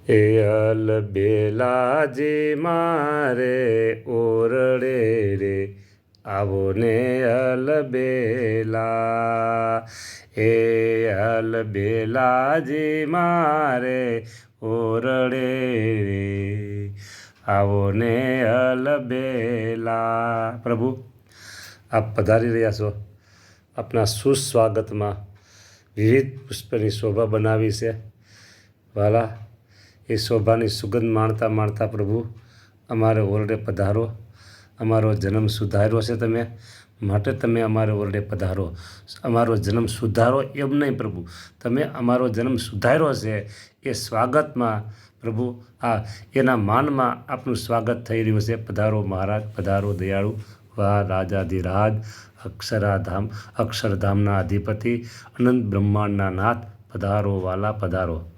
એ અલબેલાજી મારે ઓરડે રે આવો ને અલબેલા. એ અલબેલાજી મારે ઓરડે રે આવો ને અલબેલા. પ્રભુ, આપ પધારી રહ્યા છો. આપના સુસ્વાગતમાં વિવિધ પુષ્પની શોભા બનાવી છે. વાલા, એ શોભાની સુગંધ માણતા માણતા પ્રભુ અમારે ઓરડે પધારો. અમારો જન્મ સુધાર્યો છે તમે, માટે તમે અમારે ઓરડે પધારો. અમારો જન્મ સુધારો એમ નહીં પ્રભુ, તમે અમારો જન્મ સુધાર્યો છે એ સ્વાગતમાં પ્રભુ, એના માનમાં આપનું સ્વાગત થઈ રહ્યું છે. પધારો મહારાજ, પધારો દયાળુ. વાહ રાજાધિરાજ, અક્ષરધામના અધિપતિ, અનંત બ્રહ્માંડના નાથ, પધારો વાલા પધારો.